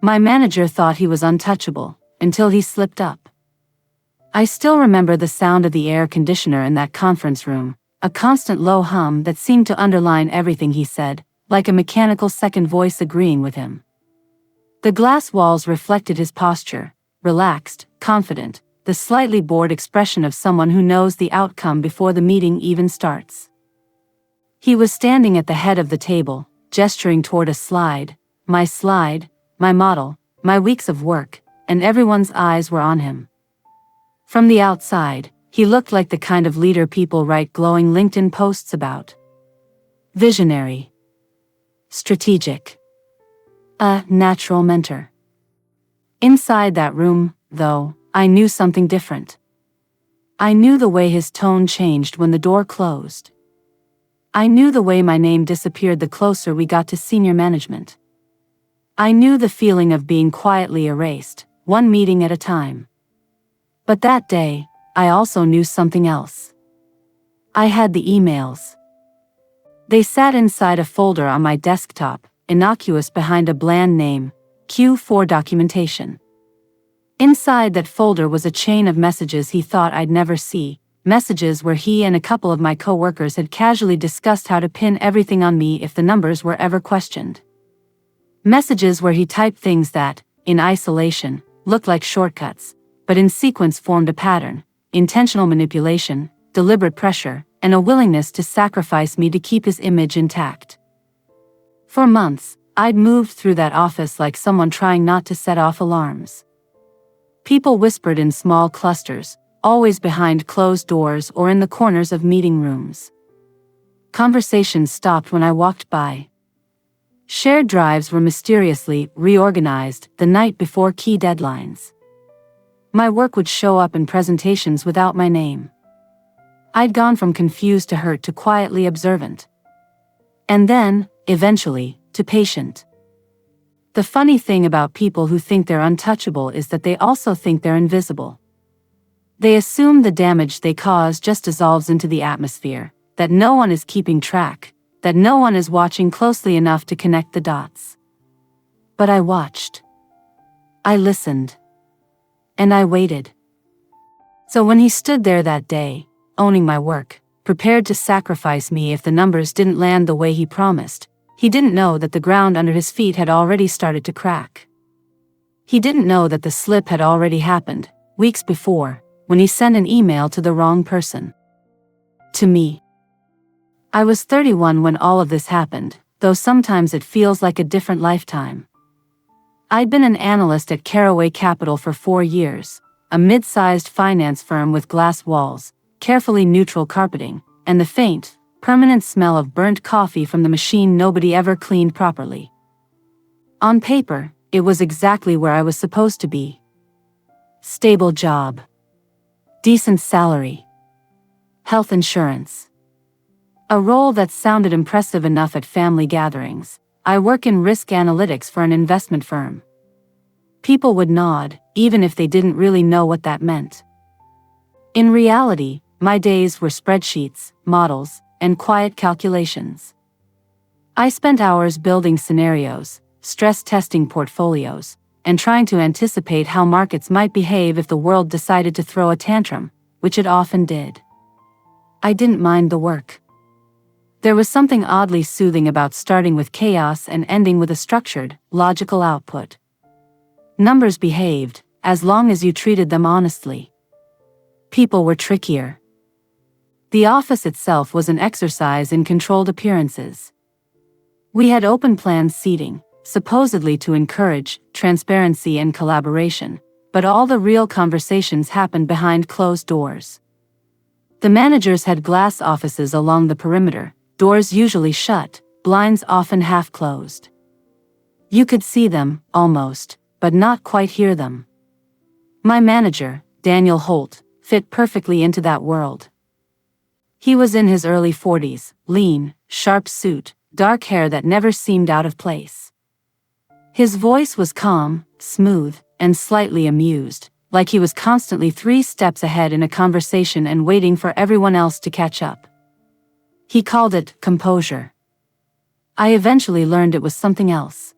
My manager thought he was untouchable, until he slipped up. I still remember the sound of the air conditioner in that conference room, a constant low hum that seemed to underline everything he said, like a mechanical second voice agreeing with him. The glass walls reflected his posture, relaxed, confident, the slightly bored expression of someone who knows the outcome before the meeting even starts. He was standing at the head of the table, gesturing toward a slide, my model, my weeks of work, and everyone's eyes were on him. From the outside, he looked like the kind of leader people write glowing LinkedIn posts about. Visionary. Strategic. A natural mentor. Inside that room, though, I knew something different. I knew the way his tone changed when the door closed. I knew the way my name disappeared the closer we got to senior management. I knew the feeling of being quietly erased, one meeting at a time. But that day, I also knew something else. I had the emails. They sat inside a folder on my desktop, innocuous behind a bland name, Q4 documentation. Inside that folder was a chain of messages he thought I'd never see, messages where he and a couple of my coworkers had casually discussed how to pin everything on me if the numbers were ever questioned. Messages where he typed things that, in isolation, looked like shortcuts, but in sequence formed a pattern: intentional manipulation, deliberate pressure, and a willingness to sacrifice me to keep his image intact. For months, I'd moved through that office like someone trying not to set off alarms. People whispered in small clusters, always behind closed doors or in the corners of meeting rooms. Conversations stopped when I walked by. Shared drives were mysteriously reorganized the night before key deadlines. My work would show up in presentations without my name. I'd gone from confused to hurt to quietly observant. And then, eventually, to patient. The funny thing about people who think they're untouchable is that they also think they're invisible. They assume the damage they cause just dissolves into the atmosphere, that no one is keeping track, that no one is watching closely enough to connect the dots. But I watched. I listened. And I waited. So when he stood there that day, owning my work, prepared to sacrifice me if the numbers didn't land the way he promised, he didn't know that the ground under his feet had already started to crack. He didn't know that the slip had already happened, weeks before, when he sent an email to the wrong person. To me. I was 31 when all of this happened, though sometimes it feels like a different lifetime. I'd been an analyst at Caraway Capital for 4 years, a mid-sized finance firm with glass walls, carefully neutral carpeting, and the faint, permanent smell of burnt coffee from the machine nobody ever cleaned properly. On paper, it was exactly where I was supposed to be. Stable job. Decent salary. Health insurance. A role that sounded impressive enough at family gatherings. I work in risk analytics for an investment firm. People would nod, even if they didn't really know what that meant. In reality, my days were spreadsheets, models, and quiet calculations. I spent hours building scenarios, stress testing portfolios, and trying to anticipate how markets might behave if the world decided to throw a tantrum, which it often did. I didn't mind the work. There was something oddly soothing about starting with chaos and ending with a structured, logical output. Numbers behaved, as long as you treated them honestly. People were trickier. The office itself was an exercise in controlled appearances. We had open-plan seating, supposedly to encourage transparency and collaboration, but all the real conversations happened behind closed doors. The managers had glass offices along the perimeter, doors usually shut, blinds often half-closed. You could see them, almost, but not quite hear them. My manager, Daniel Holt, fit perfectly into that world. He was in his early 40s, lean, sharp suit, dark hair that never seemed out of place. His voice was calm, smooth, and slightly amused, like he was constantly 3 steps ahead in a conversation and waiting for everyone else to catch up. He called it composure. I eventually learned it was something else.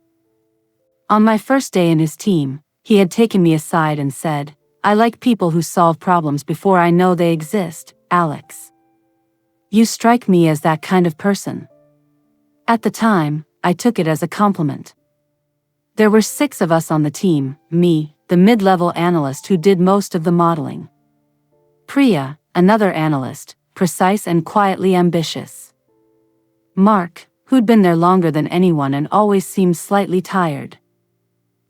On my first day in his team, he had taken me aside and said, "I like people who solve problems before I know they exist, Alex. You strike me as that kind of person." At the time, I took it as a compliment. There were 6 of us on the team, me, the mid-level analyst who did most of the modeling. Priya, another analyst, precise and quietly ambitious. Mark, who'd been there longer than anyone and always seemed slightly tired.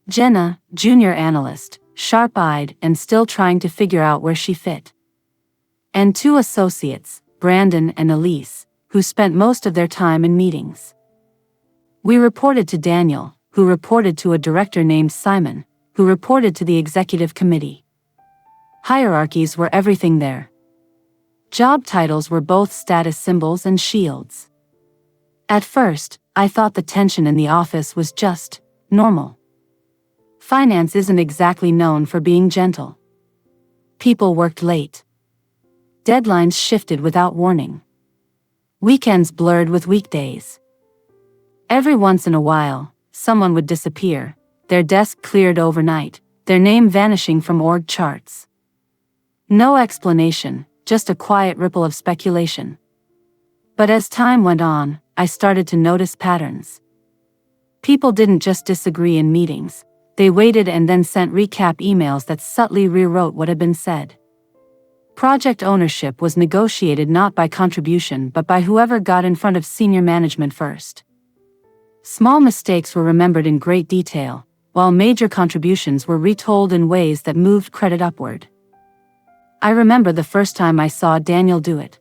Jenna, junior analyst, sharp-eyed and still trying to figure out where she fit. And 2 associates, Brandon and Elise, who spent most of their time in meetings. We reported to Daniel, who reported to a director named Simon, who reported to the executive committee. Hierarchies were everything there. Job titles were both status symbols and shields. At first, I thought the tension in the office was just normal. Finance isn't exactly known for being gentle. People worked late. Deadlines shifted without warning. Weekends blurred with weekdays. Every once in a while, someone would disappear, their desk cleared overnight, their name vanishing from org charts. No explanation, just a quiet ripple of speculation. But as time went on, I started to notice patterns. People didn't just disagree in meetings, they waited and then sent recap emails that subtly rewrote what had been said. Project ownership was negotiated not by contribution but by whoever got in front of senior management first. Small mistakes were remembered in great detail, while major contributions were retold in ways that moved credit upward. I remember the first time I saw Daniel do it.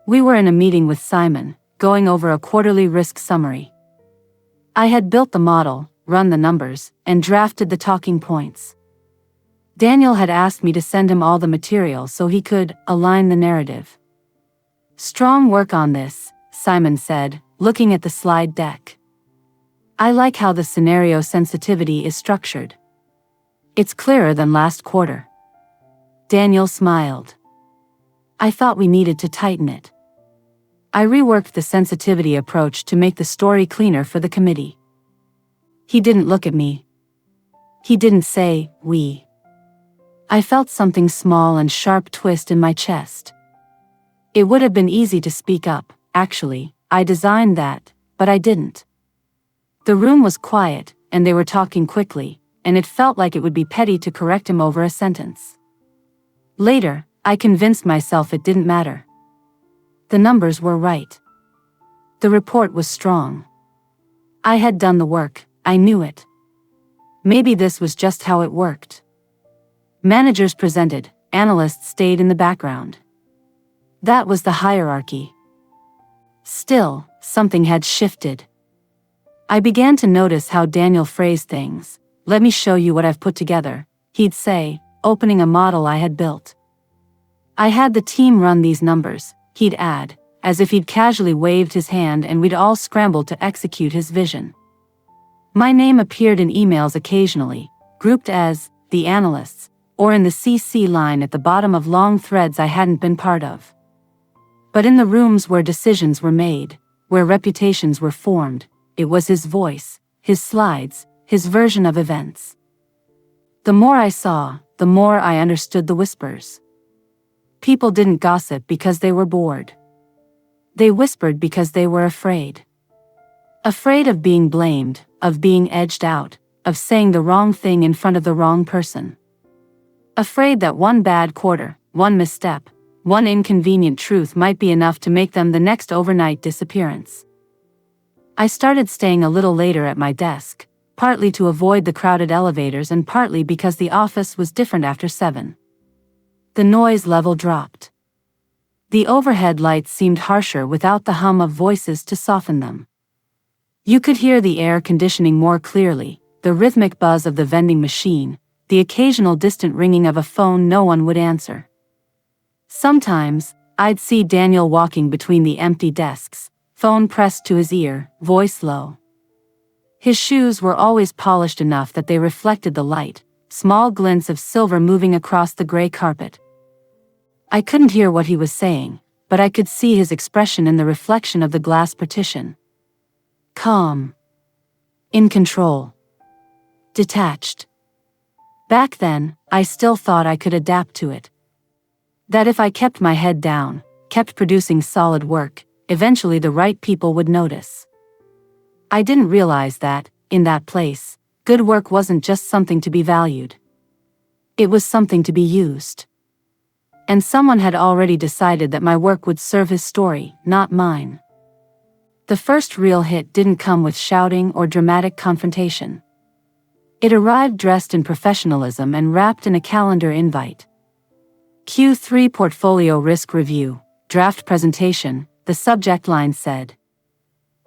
We were in a meeting with Simon, going over a quarterly risk summary. I had built the model, run the numbers, and drafted the talking points. Daniel had asked me to send him all the material so he could align the narrative. "Strong work on this," Simon said, looking at the slide deck. "I like how the scenario sensitivity is structured. It's clearer than last quarter." Daniel smiled. "I thought we needed to tighten it." I reworked the sensitivity approach to make the story cleaner for the committee. He didn't look at me. He didn't say, "we." I felt something small and sharp twist in my chest. It would have been easy to speak up, actually, I designed that, but I didn't. The room was quiet, and they were talking quickly, and it felt like it would be petty to correct him over a sentence. Later, I convinced myself it didn't matter. The numbers were right. The report was strong. I had done the work, I knew it. Maybe this was just how it worked. Managers presented, analysts stayed in the background. That was the hierarchy. Still, something had shifted. I began to notice how Daniel phrased things. "Let me show you what I've put together," he'd say, opening a model I had built. "I had the team run these numbers," he'd add, as if he'd casually waved his hand and we'd all scrambled to execute his vision. My name appeared in emails occasionally, grouped as the analysts, or in the CC line at the bottom of long threads I hadn't been part of. But in the rooms where decisions were made, where reputations were formed, it was his voice, his slides, his version of events. The more I saw, the more I understood the whispers. People didn't gossip because they were bored. They whispered because they were afraid. Afraid of being blamed, of being edged out, of saying the wrong thing in front of the wrong person. Afraid that one bad quarter, one misstep, one inconvenient truth might be enough to make them the next overnight disappearance. I started staying a little later at my desk, partly to avoid the crowded elevators and partly because the office was different after 7. The noise level dropped. The overhead lights seemed harsher without the hum of voices to soften them. You could hear the air conditioning more clearly, the rhythmic buzz of the vending machine, the occasional distant ringing of a phone no one would answer. Sometimes, I'd see Daniel walking between the empty desks, phone pressed to his ear, voice low. His shoes were always polished enough that they reflected the light, small glints of silver moving across the gray carpet. I couldn't hear what he was saying, but I could see his expression in the reflection of the glass partition. Calm. In control. detached. Back then, I still thought I could adapt to it. That if I kept my head down, kept producing solid work, eventually the right people would notice. I didn't realize that, in that place, good work wasn't just something to be valued. It was something to be used. And someone had already decided that my work would serve his story, not mine. The first real hit didn't come with shouting or dramatic confrontation. It arrived dressed in professionalism and wrapped in a calendar invite. Q3 Portfolio Risk Review, Draft Presentation, the subject line said.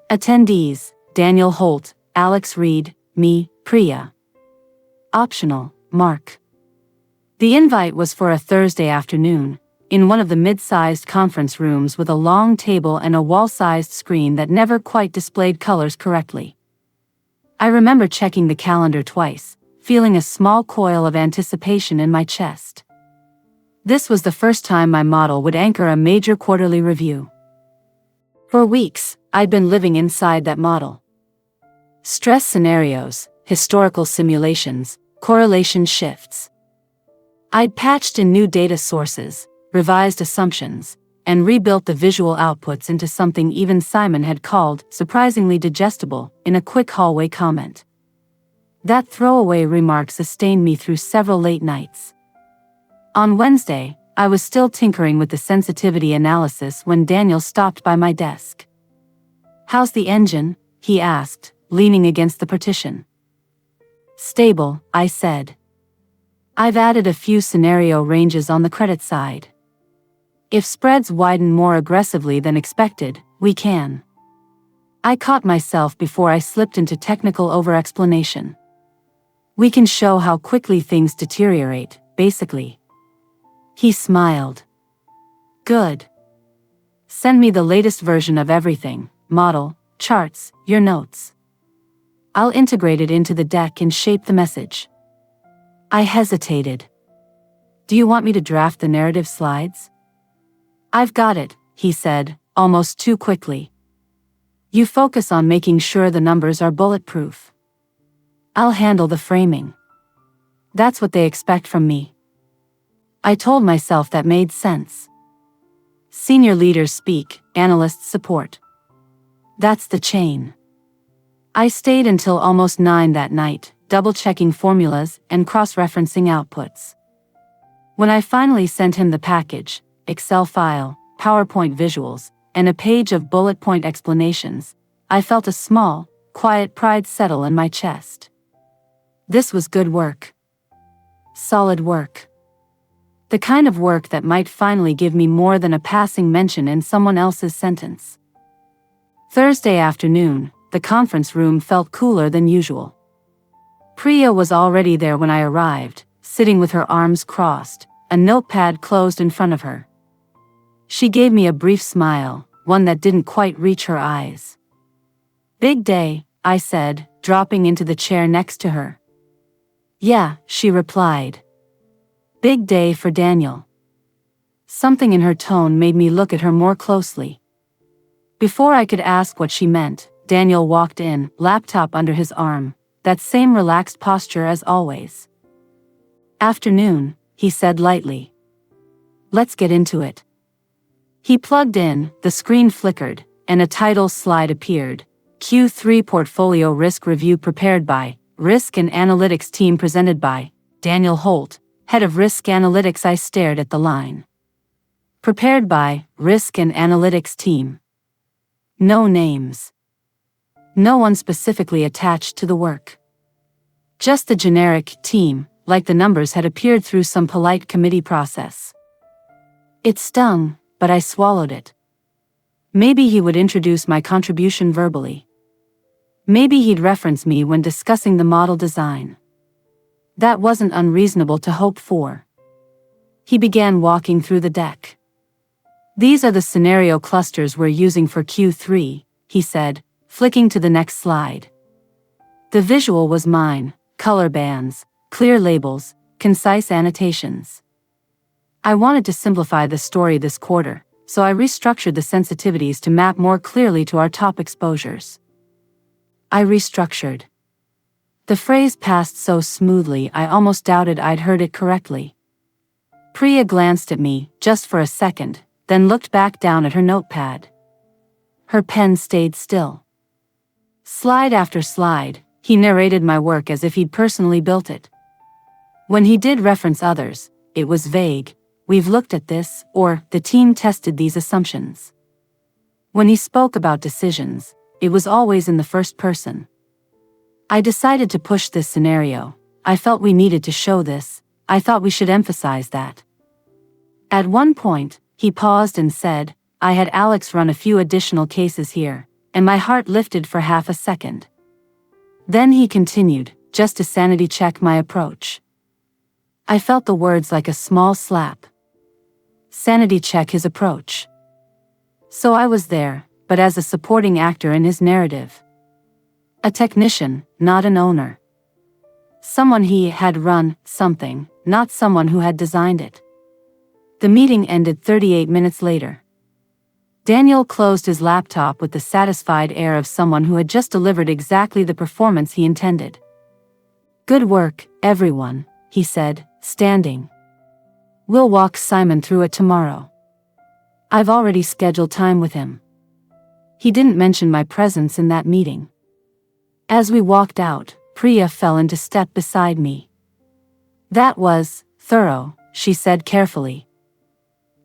Attendees, Daniel Holt, Alex Reed, me, Priya. Optional, Mark. The invite was for a Thursday afternoon, in one of the mid-sized conference rooms with a long table and a wall-sized screen that never quite displayed colors correctly. I remember checking the calendar twice, feeling a small coil of anticipation in my chest. This was the first time my model would anchor a major quarterly review. For weeks, I'd been living inside that model. Stress scenarios, historical simulations, correlation shifts. I'd patched in new data sources, revised assumptions, and rebuilt the visual outputs into something even Simon had called surprisingly digestible in a quick hallway comment. That throwaway remark sustained me through several late nights. On Wednesday, I was still tinkering with the sensitivity analysis when Daniel stopped by my desk. "How's the engine?" he asked, leaning against the partition. "Stable," I said. "I've added a few scenario ranges on the credit side. If spreads widen more aggressively than expected, we can." I caught myself before I slipped into technical over-explanation. "We can show how quickly things deteriorate, basically." He smiled. "Good. Send me the latest version of everything, model, charts, your notes. I'll integrate it into the deck and shape the message." I hesitated. "Do you want me to draft the narrative slides?" "I've got it," he said, almost too quickly. "You focus on making sure the numbers are bulletproof. I'll handle the framing. That's what they expect from me." I told myself that made sense. Senior leaders speak, analysts support. That's the chain. I stayed until almost 9 that night, double-checking formulas and cross-referencing outputs. When I finally sent him the package, Excel file, PowerPoint visuals, and a page of bullet point explanations, I felt a small, quiet pride settle in my chest. This was good work. Solid work. The kind of work that might finally give me more than a passing mention in someone else's sentence. Thursday afternoon, the conference room felt cooler than usual. Priya was already there when I arrived, sitting with her arms crossed, a notepad closed in front of her. She gave me a brief smile, one that didn't quite reach her eyes. "Big day," I said, dropping into the chair next to her. "Yeah," she replied. "Big day for Daniel." Something in her tone made me look at her more closely. Before I could ask what she meant, Daniel walked in, laptop under his arm, that same relaxed posture as always. "Afternoon," he said lightly. "Let's get into it." He plugged in, the screen flickered, and a title slide appeared. Q3 Portfolio Risk Review prepared by, Risk and Analytics Team presented by, Daniel Holt, Head of Risk Analytics. I stared at the line. Prepared by, Risk and Analytics Team. No names. No one specifically attached to the work. Just the generic team, like the numbers had appeared through some polite committee process. It stung, but I swallowed it. Maybe he would introduce my contribution verbally. Maybe he'd reference me when discussing the model design. That wasn't unreasonable to hope for. He began walking through the deck. "These are the scenario clusters we're using for Q3, he said, flicking to the next slide. The visual was mine, color bands, clear labels, concise annotations. I wanted to simplify the story this quarter, so I restructured the sensitivities to map more clearly to our top exposures. I restructured. The phrase passed so smoothly I almost doubted I'd heard it correctly. Priya glanced at me, just for a second, then looked back down at her notepad. Her pen stayed still. Slide after slide, he narrated my work as if he'd personally built it. When he did reference others, it was vague: "We've looked at this," or "The team tested these assumptions." When he spoke about decisions, it was always in the first person. I decided to push this scenario. I felt we needed to show this. I thought we should emphasize that. At one point, he paused and said, "I had Alex run a few additional cases here," and my heart lifted for half a second. Then he continued, just to sanity check my approach. I felt the words like a small slap. Sanity check his approach. So I was there, but as a supporting actor in his narrative. A technician, not an owner. Someone he had run something, not someone who had designed it. The meeting ended 38 minutes later. Daniel closed his laptop with the satisfied air of someone who had just delivered exactly the performance he intended. "Good work, everyone," he said, standing. "We'll walk Simon through it tomorrow. I've already scheduled time with him." He didn't mention my presence in that meeting. As we walked out, Priya fell into step beside me. "That was thorough," she said carefully.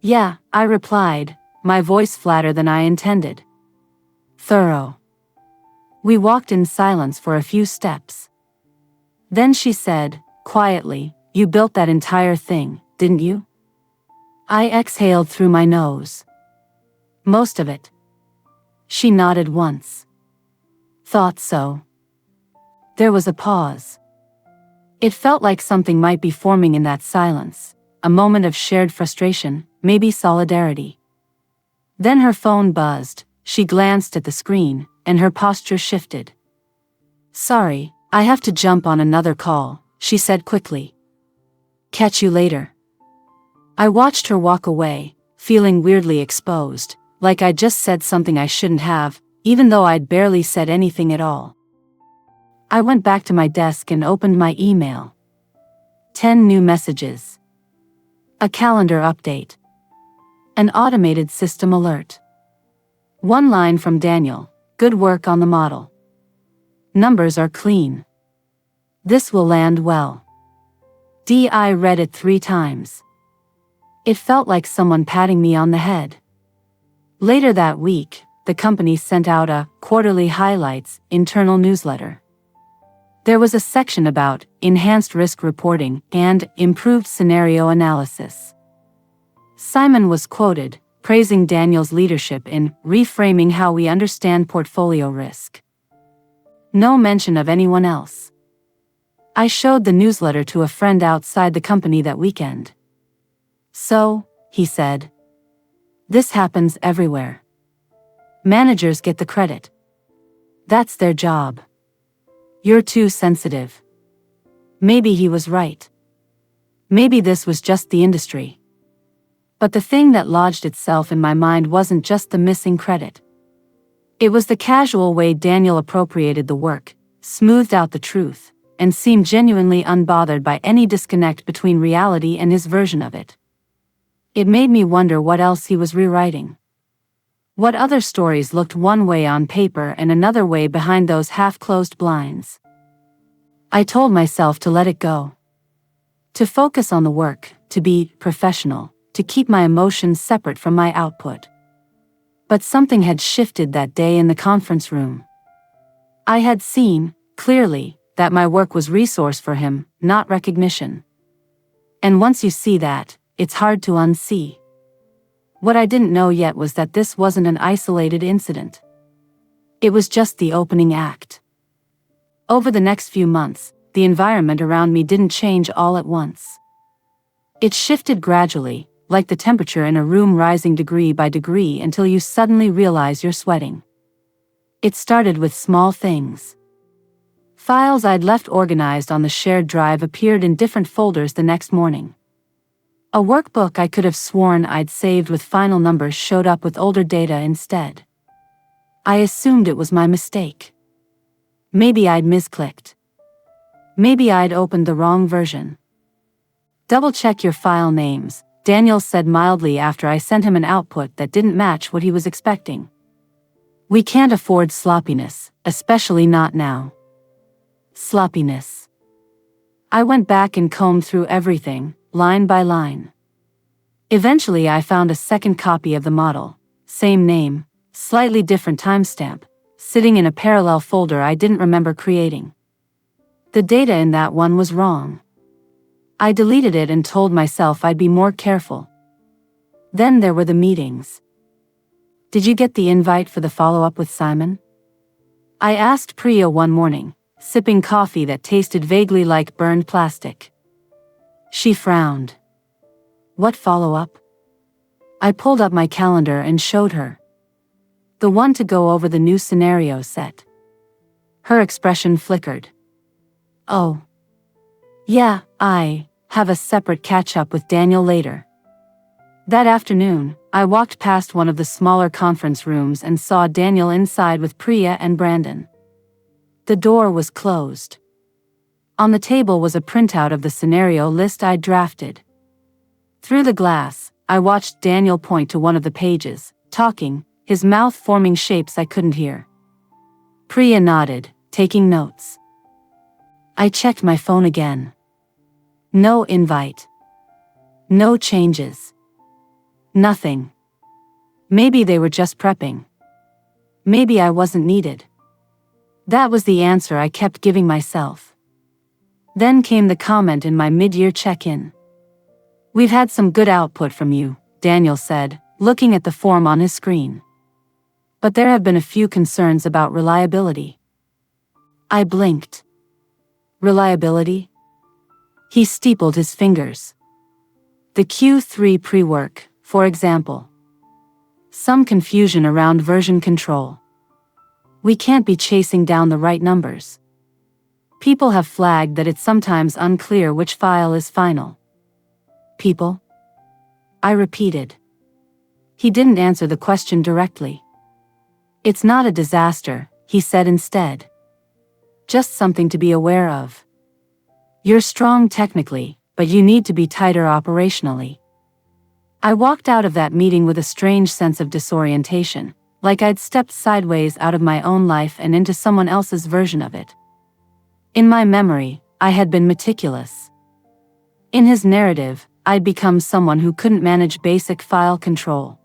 "Yeah," I replied, my voice flatter than I intended. "Thorough." We walked in silence for a few steps. Then she said, quietly, "You built that entire thing, didn't you?" I exhaled through my nose. "Most of it." She nodded once. "Thought so." There was a pause. It felt like something might be forming in that silence, a moment of shared frustration, maybe solidarity. Then her phone buzzed, she glanced at the screen, and her posture shifted. "Sorry, I have to jump on another call," she said quickly. "Catch you later." I watched her walk away, feeling weirdly exposed, like I'd just said something I shouldn't have, even though I'd barely said anything at all. I went back to my desk and opened my email. 10 new messages. A calendar update. An automated system alert. One line from Daniel: "Good work on the model. Numbers are clean. This will land well." I read it 3 times. It felt like someone patting me on the head. Later that week, the company sent out a quarterly highlights internal newsletter. There was a section about enhanced risk reporting and improved scenario analysis. Simon was quoted, praising Daniel's leadership in reframing how we understand portfolio risk. No mention of anyone else. I showed the newsletter to a friend outside the company that weekend. "So," he said, "this happens everywhere. Managers get the credit. That's their job. You're too sensitive." Maybe he was right. Maybe this was just the industry. But the thing that lodged itself in my mind wasn't just the missing credit. It was the casual way Daniel appropriated the work, smoothed out the truth, and seemed genuinely unbothered by any disconnect between reality and his version of it. It made me wonder what else he was rewriting. What other stories looked one way on paper and another way behind those half-closed blinds? I told myself to let it go. To focus on the work, to be professional, to keep my emotions separate from my output. But something had shifted that day in the conference room. I had seen, clearly, that my work was resource for him, not recognition. And once you see that, it's hard to unsee. What I didn't know yet was that this wasn't an isolated incident. It was just the opening act. Over the next few months, the environment around me didn't change all at once. It shifted gradually, like the temperature in a room rising degree by degree until you suddenly realize you're sweating. It started with small things. Files I'd left organized on the shared drive appeared in different folders the next morning. A workbook I could have sworn I'd saved with final numbers showed up with older data instead. I assumed it was my mistake. Maybe I'd misclicked. Maybe I'd opened the wrong version. Double-check your file names, Daniel said mildly after I sent him an output that didn't match what he was expecting. We can't afford sloppiness, especially not now. Sloppiness. I went back and combed through everything, line by line. Eventually I found a second copy of the model, same name, slightly different timestamp, sitting in a parallel folder I didn't remember creating. The data in that one was wrong. I deleted it and told myself I'd be more careful. Then there were the meetings. Did you get the invite for the follow-up with Simon? I asked Priya one morning, sipping coffee that tasted vaguely like burned plastic. She frowned. What follow-up? I pulled up my calendar and showed her. The one to go over the new scenario set. Her expression flickered. Oh. Yeah, I have a separate catch-up with Daniel later. That afternoon, I walked past one of the smaller conference rooms and saw Daniel inside with Priya and Brandon. The door was closed. On the table was a printout of the scenario list I'd drafted. Through the glass, I watched Daniel point to one of the pages, talking, his mouth forming shapes I couldn't hear. Priya nodded, taking notes. I checked my phone again. No invite. No changes. Nothing. Maybe they were just prepping. Maybe I wasn't needed. That was the answer I kept giving myself. Then came the comment in my mid-year check-in. We've had some good output from you, Daniel said, looking at the form on his screen. But there have been a few concerns about reliability. I blinked. Reliability? He steepled his fingers. The Q3 pre-work, for example. Some confusion around version control. We can't be chasing down the right numbers. People have flagged that it's sometimes unclear which file is final. People? I repeated. He didn't answer the question directly. It's not a disaster, he said instead. Just something to be aware of. You're strong technically, but you need to be tighter operationally. I walked out of that meeting with a strange sense of disorientation, like I'd stepped sideways out of my own life and into someone else's version of it. In my memory, I had been meticulous. In his narrative, I'd become someone who couldn't manage basic file control.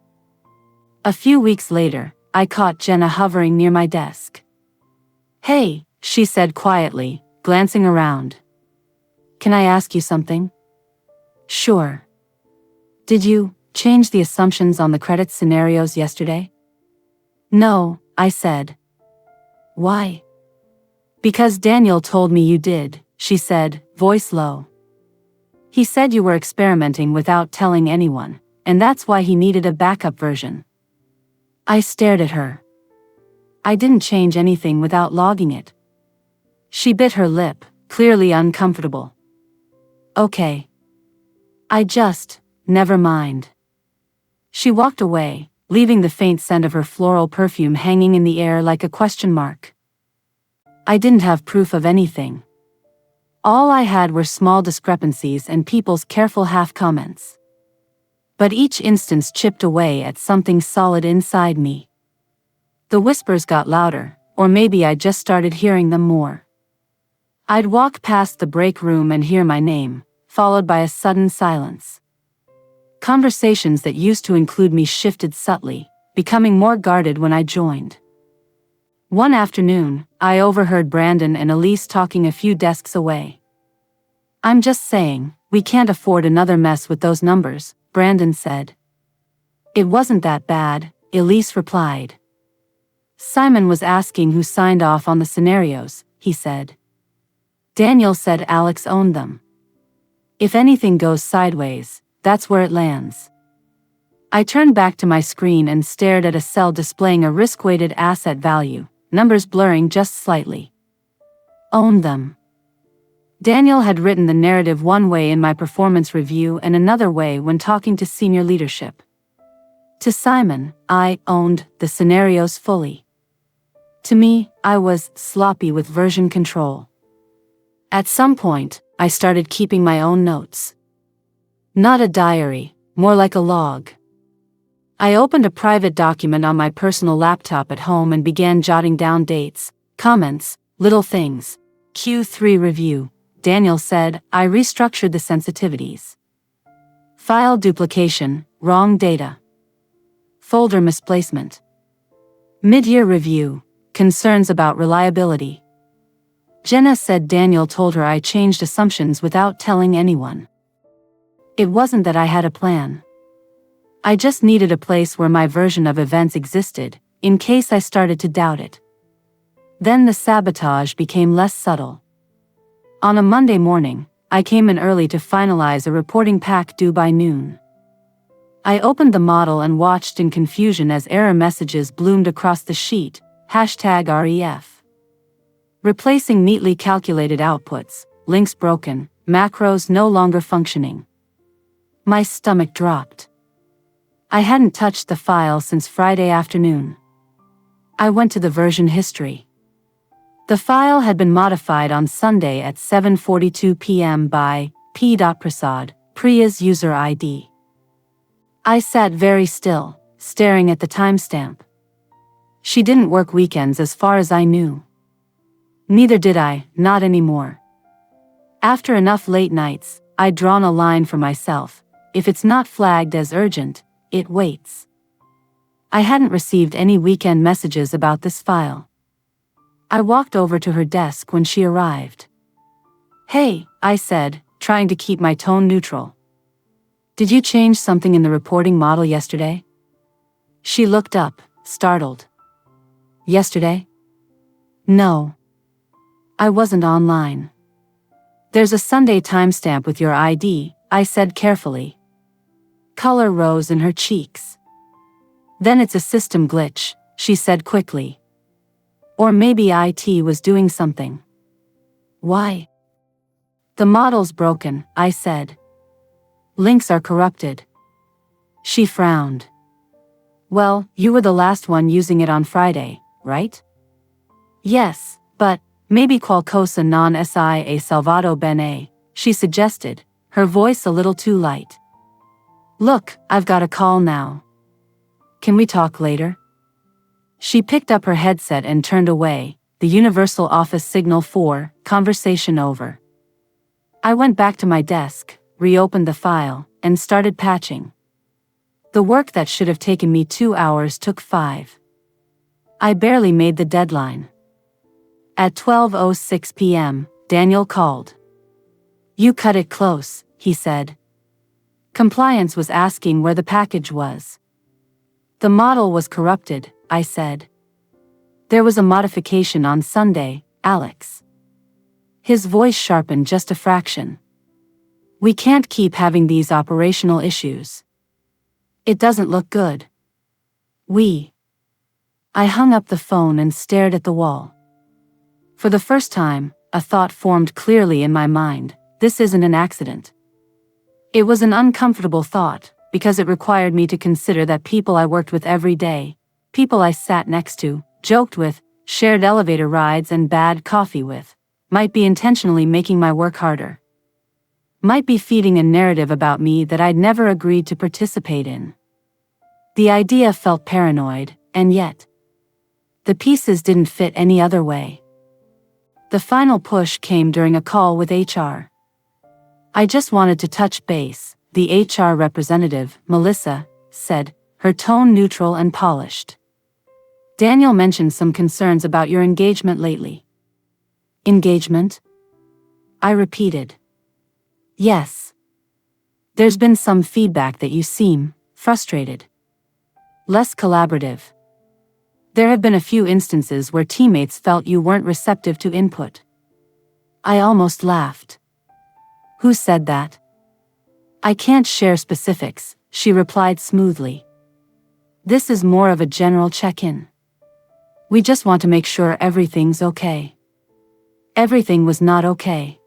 A few weeks later, I caught Jenna hovering near my desk. Hey, she said quietly, glancing around. Can I ask you something? Sure. Did you change the assumptions on the credit scenarios yesterday? No, I said. Why? Because Daniel told me you did, she said, voice low. He said you were experimenting without telling anyone, and that's why he needed a backup version. I stared at her. I didn't change anything without logging it. She bit her lip, clearly uncomfortable. Okay. Never mind. She walked away, leaving the faint scent of her floral perfume hanging in the air like a question mark. I didn't have proof of anything. All I had were small discrepancies and people's careful half-comments. But each instance chipped away at something solid inside me. The whispers got louder, or maybe I just started hearing them more. I'd walk past the break room and hear my name, followed by a sudden silence. Conversations that used to include me shifted subtly, becoming more guarded when I joined. One afternoon, I overheard Brandon and Elise talking a few desks away. I'm just saying, we can't afford another mess with those numbers, Brandon said. It wasn't that bad, Elise replied. Simon was asking who signed off on the scenarios, he said. Daniel said Alex owned them. If anything goes sideways, that's where it lands. I turned back to my screen and stared at a cell displaying a risk-weighted asset value, numbers blurring just slightly. Owned them. Daniel had written the narrative one way in my performance review and another way when talking to senior leadership. To Simon, I owned the scenarios fully. To me, I was sloppy with version control. At some point, I started keeping my own notes. Not a diary, more like a log. I opened a private document on my personal laptop at home and began jotting down dates, comments, little things. Q3 review, Daniel said. I restructured the sensitivities. File duplication, wrong data. Folder misplacement. Mid-year review, concerns about reliability. Jenna said Daniel told her I changed assumptions without telling anyone. It wasn't that I had a plan. I just needed a place where my version of events existed, in case I started to doubt it. Then the sabotage became less subtle. On a Monday morning, I came in early to finalize a reporting pack due by noon. I opened the model and watched in confusion as error messages bloomed across the sheet, #REF. Replacing neatly calculated outputs, links broken, macros no longer functioning. My stomach dropped. I hadn't touched the file since Friday afternoon. I went to the version history. The file had been modified on Sunday at 7:42 p.m. by P.Prasad, Priya's user ID. I sat very still, staring at the timestamp. She didn't work weekends as far as I knew. Neither did I, not anymore. After enough late nights, I'd drawn a line for myself. If it's not flagged as urgent, it waits. I hadn't received any weekend messages about this file. I walked over to her desk when she arrived. "Hey," I said, trying to keep my tone neutral. "Did you change something in the reporting model yesterday?" She looked up, startled. "Yesterday? No. I wasn't online." "There's a Sunday timestamp with your ID," I said carefully. Color rose in her cheeks. "Then it's a system glitch," she said quickly. "Or maybe IT was doing something." "Why?" "The model's broken," I said. "Links are corrupted." She frowned. "Well, you were the last one using it on Friday, right?" "Yes, but maybe qualcosa non si a salvato bene," she suggested, her voice a little too light. "Look, I've got a call now. Can we talk later?" She picked up her headset and turned away, the universal office signal for conversation over. I went back to my desk, reopened the file, and started patching. The work that should have taken me 2 hours took 5. I barely made the deadline. At 12:06 p.m., Daniel called. "You cut it close," he said. Compliance was asking where the package was. "The model was corrupted," I said. "There was a modification on Sunday, Alex." His voice sharpened just a fraction. "We can't keep having these operational issues. It doesn't look good." I hung up the phone and stared at the wall. For the first time, a thought formed clearly in my mind: this isn't an accident. It was an uncomfortable thought, because it required me to consider that people I worked with every day, people I sat next to, joked with, shared elevator rides and bad coffee with, might be intentionally making my work harder. Might be feeding a narrative about me that I'd never agreed to participate in. The idea felt paranoid, and yet, the pieces didn't fit any other way. The final push came during a call with HR. "I just wanted to touch base," the HR representative, Melissa, said, her tone neutral and polished. "Daniel mentioned some concerns about your engagement lately." "Engagement?" I repeated. "Yes. There's been some feedback that you seem frustrated. Less collaborative. There have been a few instances where teammates felt you weren't receptive to input." I almost laughed. "Who said that?" "I can't share specifics," she replied smoothly. "This is more of a general check-in. We just want to make sure everything's okay." Everything was not okay.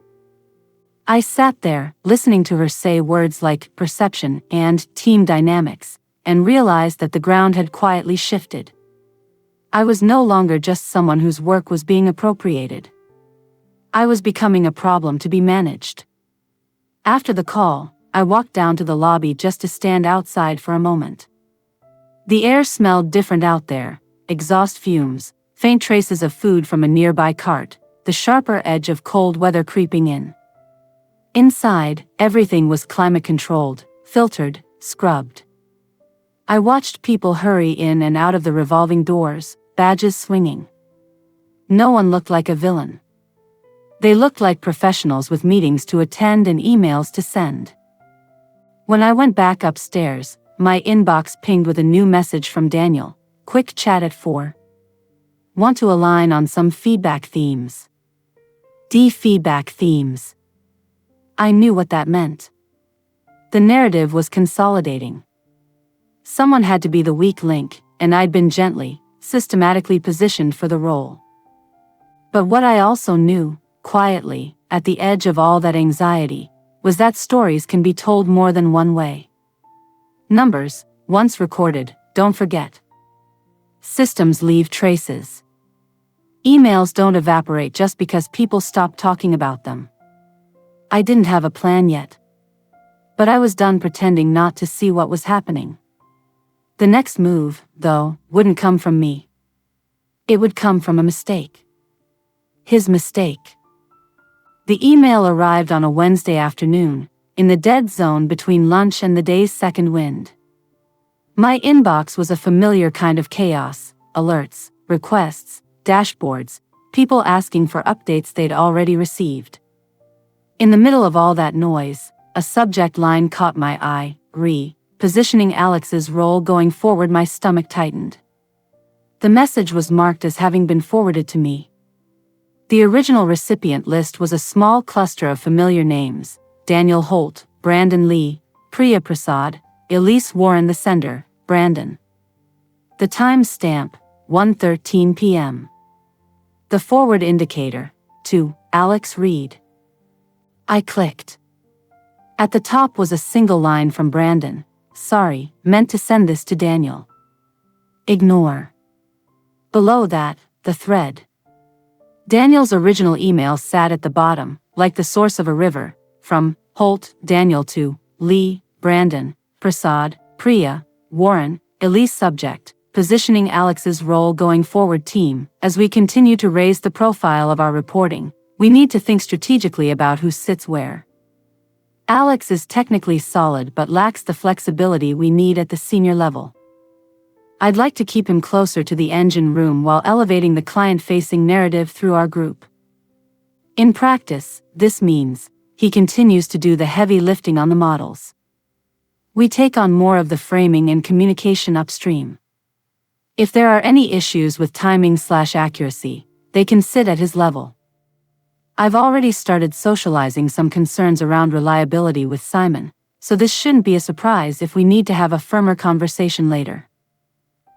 I sat there, listening to her say words like perception and team dynamics, and realized that the ground had quietly shifted. I was no longer just someone whose work was being appropriated. I was becoming a problem to be managed. After the call, I walked down to the lobby just to stand outside for a moment. The air smelled different out there, exhaust fumes, faint traces of food from a nearby cart, the sharper edge of cold weather creeping in. Inside, everything was climate-controlled, filtered, scrubbed. I watched people hurry in and out of the revolving doors, badges swinging. No one looked like a villain. They looked like professionals with meetings to attend and emails to send. When I went back upstairs, my inbox pinged with a new message from Daniel. Quick chat at 4. Want to align on some feedback themes. Feedback themes. I knew what that meant. The narrative was consolidating. Someone had to be the weak link, and I'd been gently, systematically positioned for the role. But what I also knew, quietly, at the edge of all that anxiety, was that stories can be told more than one way. Numbers, once recorded, don't forget. Systems leave traces. Emails don't evaporate just because people stop talking about them. I didn't have a plan yet. But I was done pretending not to see what was happening. The next move, though, wouldn't come from me. It would come from a mistake. His mistake. The email arrived on a Wednesday afternoon, in the dead zone between lunch and the day's second wind. My inbox was a familiar kind of chaos: alerts, requests, dashboards, people asking for updates they'd already received. In the middle of all that noise, a subject line caught my eye: positioning Alex's role going forward. My stomach tightened. The message was marked as having been forwarded to me. The original recipient list was a small cluster of familiar names: Daniel Holt, Brandon Lee, Priya Prasad, Elise Warren. The sender, Brandon. The time stamp, 1:13 p.m. The forward indicator, to Alex Reed. I clicked. At the top was a single line from Brandon: sorry, meant to send this to Daniel. Ignore. Below that, the thread. Daniel's original email sat at the bottom, like the source of a river, from Holt, Daniel to Lee, Brandon, Prasad, Priya, Warren, Elise. Subject: positioning Alex's role going forward. Team: as we continue to raise the profile of our reporting, we need to think strategically about who sits where. Alex is technically solid but lacks the flexibility we need at the senior level. I'd like to keep him closer to the engine room while elevating the client-facing narrative through our group. In practice, this means he continues to do the heavy lifting on the models. We take on more of the framing and communication upstream. If there are any issues with timing/accuracy, they can sit at his level. I've already started socializing some concerns around reliability with Simon, so this shouldn't be a surprise if we need to have a firmer conversation later.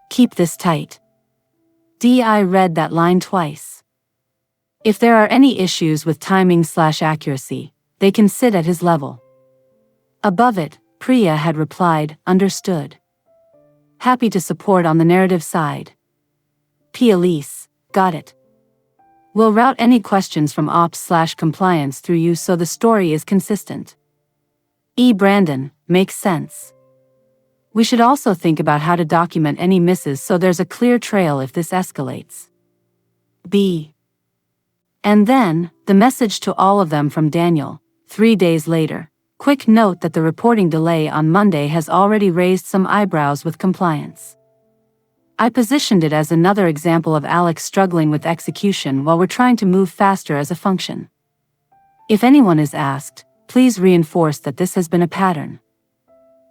Keep this tight. I read that line twice. If there are any issues with timing/accuracy, they can sit at his level. Above it, Priya had replied, understood. Happy to support on the narrative side. Elise, got it. We'll route any questions from ops/compliance through you so the story is consistent. Brandon, makes sense. We should also think about how to document any misses so there's a clear trail if this escalates. And then, the message to all of them from Daniel, 3 days later. Quick note that the reporting delay on Monday has already raised some eyebrows with compliance. I positioned it as another example of Alex struggling with execution while we're trying to move faster as a function. If anyone is asked, please reinforce that this has been a pattern.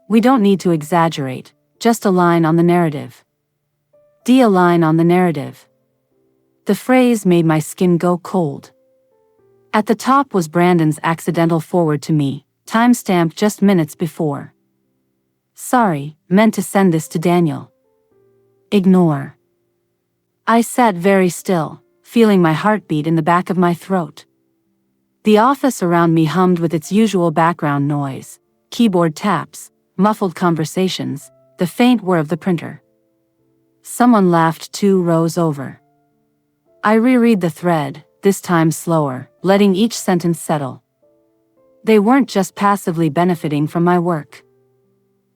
We don't need to exaggerate, just align on the narrative. Align on the narrative. The phrase made my skin go cold. At the top was Brandon's accidental forward to me, timestamped just minutes before. Sorry, meant to send this to Daniel. Ignore. I sat very still, feeling my heartbeat in the back of my throat. The office around me hummed with its usual background noise: keyboard taps, muffled conversations, the faint whir of the printer. Someone laughed 2 rows over. I reread the thread, this time slower, letting each sentence settle. They weren't just passively benefiting from my work.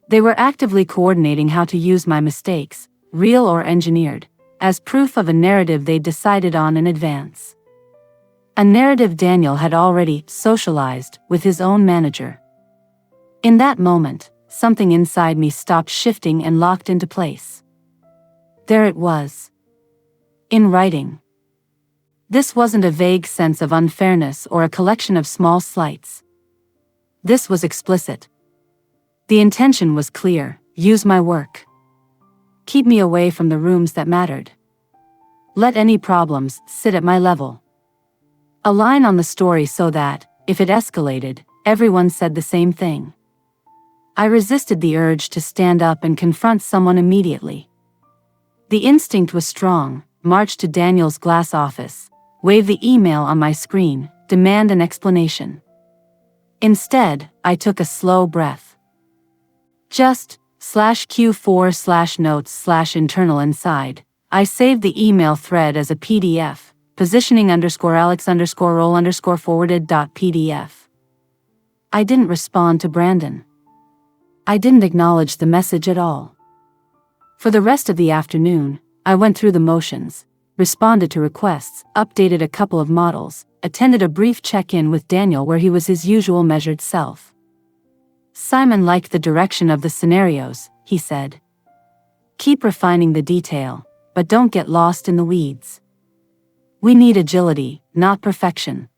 They were actively coordinating how to use my mistakes, real or engineered, as proof of a narrative they'd decided on in advance. A narrative Daniel had already socialized with his own manager. In that moment, something inside me stopped shifting and locked into place. There it was. In writing. This wasn't a vague sense of unfairness or a collection of small slights. This was explicit. The intention was clear: use my work. Keep me away from the rooms that mattered. Let any problems sit at my level. A line on the story so that, if it escalated, everyone said the same thing. I resisted the urge to stand up and confront someone immediately. The instinct was strong: march to Daniel's glass office, wave the email on my screen, demand an explanation. Instead, I took a slow breath. Just /Q4/notes/internal inside, I saved the email thread as a PDF, positioning _Alex_roll_forwarded.pdf. I didn't respond to Brandon. I didn't acknowledge the message at all. For the rest of the afternoon, I went through the motions, responded to requests, updated a couple of models, attended a brief check-in with Daniel where he was his usual measured self. Simon liked the direction of the scenarios, he said. Keep refining the detail, but don't get lost in the weeds. We need agility, not perfection.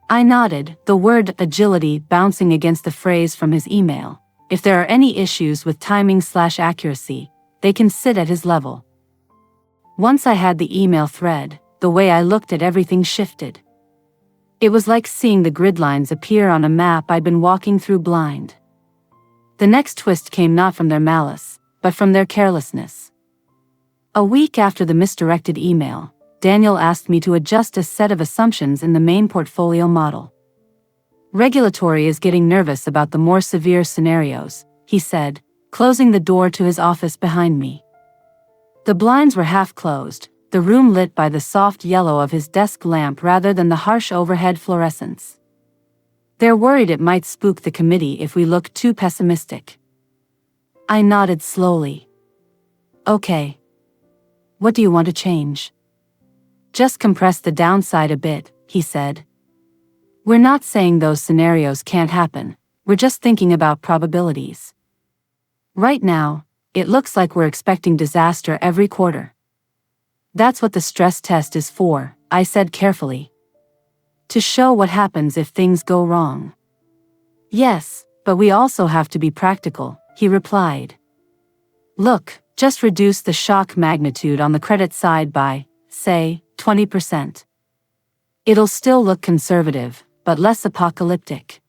I nodded, the word agility bouncing against the phrase from his email. If there are any issues with timing/accuracy, they can sit at his level. Once I had the email thread, the way I looked at everything shifted. It was like seeing the grid lines appear on a map I'd been walking through blind. The next twist came not from their malice, but from their carelessness. A week after the misdirected email, Daniel asked me to adjust a set of assumptions in the main portfolio model. Regulatory is getting nervous about the more severe scenarios, he said, closing the door to his office behind me. The blinds were half closed, the room lit by the soft yellow of his desk lamp rather than the harsh overhead fluorescence. They're worried it might spook the committee if we look too pessimistic. I nodded slowly. Okay. What do you want to change? Just compress the downside a bit, he said. We're not saying those scenarios can't happen, we're just thinking about probabilities. Right now, it looks like we're expecting disaster every quarter. That's what the stress test is for, I said carefully. To show what happens if things go wrong. Yes, but we also have to be practical, he replied. Look, just reduce the shock magnitude on the credit side by, say, 20%. It'll still look conservative, but less apocalyptic.